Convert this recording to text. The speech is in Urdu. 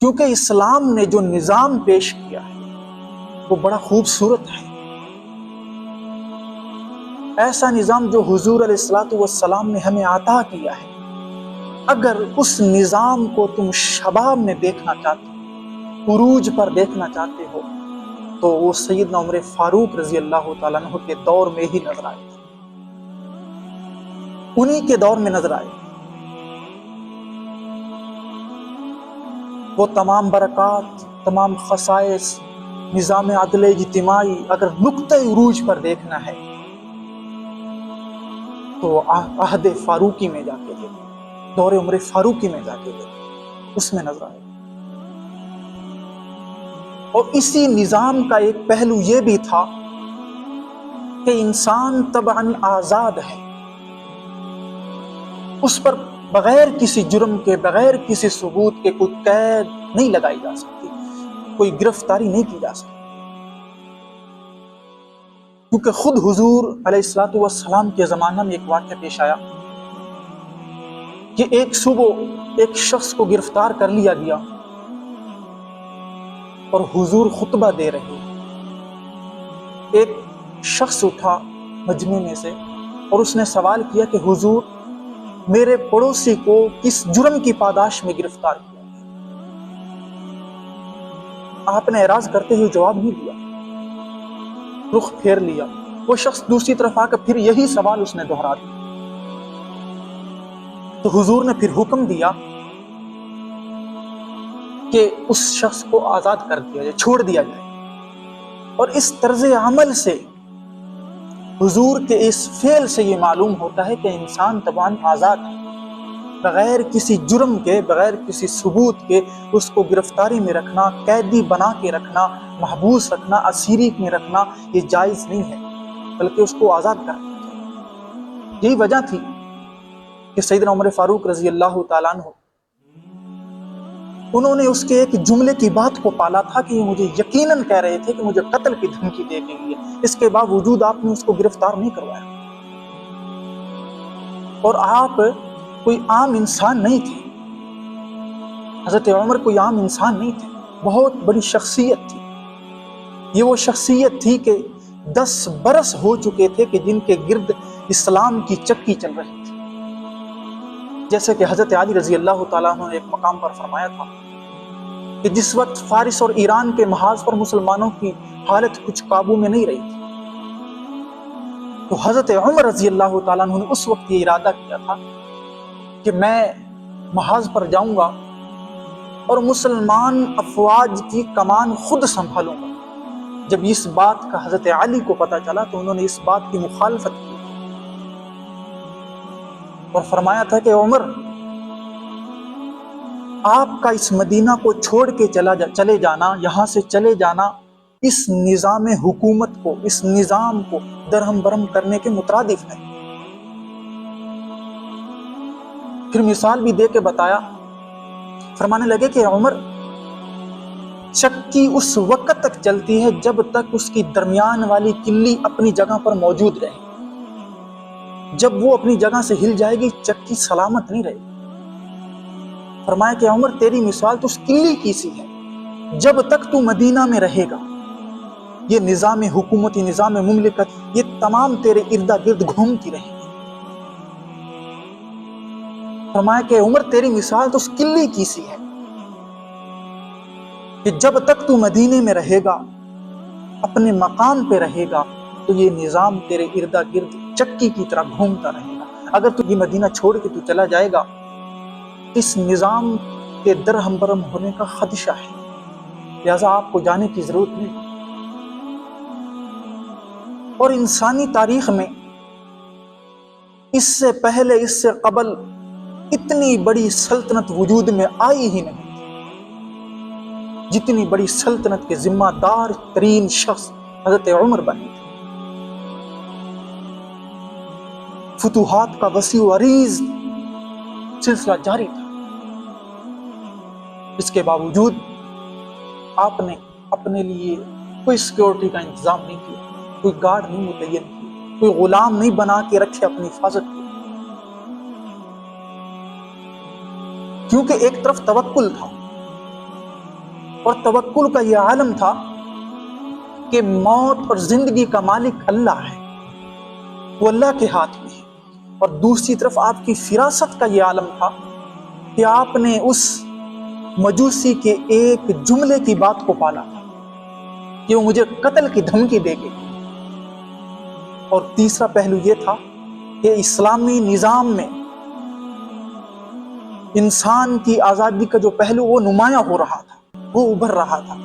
کیونکہ اسلام نے جو نظام پیش کیا ہے وہ بڑا خوبصورت ہے، ایسا نظام جو حضور علیہ الصلوۃ والسلام نے ہمیں عطا کیا ہے۔ اگر اس نظام کو تم شباب میں دیکھنا چاہتے ہو، عروج پر دیکھنا چاہتے ہو، تو وہ سیدنا عمر فاروق رضی اللہ تعالیٰ عنہ کے دور میں ہی نظر آئے، انہی کے دور میں نظر آئے۔ وہ تمام برکات، تمام خصائص، نظام عدل اجتماعی اگر نقطۂ عروج پر دیکھنا ہے تو عہد فاروقی میں جا کے دیکھو، دور عمر فاروقی میں جا کے دیکھو، اس میں نظر آئے۔ اور اسی نظام کا ایک پہلو یہ بھی تھا کہ انسان طبعاً آزاد ہے، اس پر بغیر کسی جرم کے، بغیر کسی ثبوت کے کوئی قید نہیں لگائی جا سکتی، کوئی گرفتاری نہیں کی جا سکتی، کیونکہ خود حضور علیہ الصلوۃ والسلام کے زمانہ میں ایک واقعہ پیش آیا کہ ایک صبح ایک شخص کو گرفتار کر لیا گیا اور حضور خطبہ دے رہے، ایک شخص اٹھا مجمع میں سے اور اس نے سوال کیا کہ حضور، میرے پڑوسی کو کس جرم کی پاداش میں گرفتار کیا؟ آپ نے اعراض کرتے ہوئے جواب نہیں دیا، رخ پھیر لیا۔ وہ شخص دوسری طرف آ کر پھر یہی سوال اس نے دہرا دیا، تو حضور نے پھر حکم دیا کہ اس شخص کو آزاد کر دیا جائے، چھوڑ دیا جائے۔ اور اس طرز عمل سے، حضور کے اس فعل سے یہ معلوم ہوتا ہے کہ انسان طبعاً آزاد ہے، بغیر کسی جرم کے، بغیر کسی ثبوت کے اس کو گرفتاری میں رکھنا، قیدی بنا کے رکھنا، محبوس رکھنا، اسیری میں رکھنا یہ جائز نہیں ہے، بلکہ اس کو آزاد کرنا چاہیے۔ یہی وجہ تھی کہ سیدنا عمر فاروق رضی اللہ تعالیٰ عنہ، انہوں نے اس کے ایک جملے کی بات کو پالا تھا کہ یہ مجھے یقیناً کہہ رہے تھے کہ مجھے قتل کی دھمکی دے کے لیے، اس کے باوجود آپ نے اس کو گرفتار نہیں کروایا۔ اور آپ کوئی عام انسان نہیں تھے، حضرت عمر کوئی عام انسان نہیں تھے، بہت بڑی شخصیت تھی۔ یہ وہ شخصیت تھی کہ 10 برس ہو چکے تھے کہ جن کے گرد اسلام کی چکی چل رہی تھی۔ جیسے کہ حضرت علی رضی اللہ تعالیٰ عنہ نے ایک مقام پر فرمایا تھا کہ جس وقت فارس اور ایران کے محاذ پر مسلمانوں کی حالت کچھ قابو میں نہیں رہی تھی، تو حضرت عمر رضی اللہ تعالیٰ عنہ نے اس وقت یہ ارادہ کیا تھا کہ میں محاذ پر جاؤں گا اور مسلمان افواج کی کمان خود سنبھالوں گا۔ جب اس بات کا حضرت علی کو پتہ چلا تو انہوں نے اس بات کی مخالفت کی اور فرمایا تھا کہ عمر، آپ کا اس مدینہ کو چھوڑ کے چلے جانا، یہاں سے چلے جانا، اس نظام حکومت کو، اس نظام کو درہم برہم کرنے کے مترادف ہے۔ پھر مثال بھی دے کے بتایا، فرمانے لگے کہ عمر، چکی اس وقت تک چلتی ہے جب تک اس کی درمیان والی کلی اپنی جگہ پر موجود رہے، جب وہ اپنی جگہ سے ہل جائے گی چکی سلامت نہیں رہے گی۔ فرمایا کہ عمر، تیری مثال تو اس کلی کی سی ہے، جب تک تو مدینہ میں رہے گا یہ نظام حکومتی، نظام مملکت، یہ تمام تیرے ارد گرد گھومتی رہے گی۔ فرمایا کہ عمر، تیری مثال تو اس کلی کی سی ہے کہ جب تک تو مدینے میں رہے گا، اپنے مقام پہ رہے گا، تو یہ نظام تیرے ارد گرد چکی کی طرح گھومتا رہے گا۔ اگر تو یہ مدینہ چھوڑ کے تو چلا جائے گا، اس نظام کے درہم برہم ہونے کا خدشہ ہے، لہذا آپ کو جانے کی ضرورت نہیں۔ اور انسانی تاریخ میں اس سے پہلے، اس سے قبل اتنی بڑی سلطنت وجود میں آئی ہی نہیں، جتنی بڑی سلطنت کے ذمہ دار ترین شخص حضرت عمر بنے تھے۔ فتوحات کا وسیع و عریض سلسلہ جاری تھا، اس کے باوجود آپ نے اپنے لیے کوئی سیکورٹی کا انتظام نہیں کیا، کوئی گارڈ نہیں متعین کیا، کوئی غلام نہیں بنا کے رکھے اپنی حفاظت کی، کیونکہ ایک طرف توکل تھا اور توکل کا یہ عالم تھا کہ موت اور زندگی کا مالک اللہ ہے، وہ اللہ کے ہاتھ میں ہے۔ اور دوسری طرف آپ کی فراست کا یہ عالم تھا کہ آپ نے اس مجوسی کے ایک جملے کی بات کو پالا تھا کہ وہ مجھے قتل کی دھمکی دے گی۔ اور تیسرا پہلو یہ تھا کہ اسلامی نظام میں انسان کی آزادی کا جو پہلو وہ نمایاں ہو رہا تھا، وہ ابھر رہا تھا۔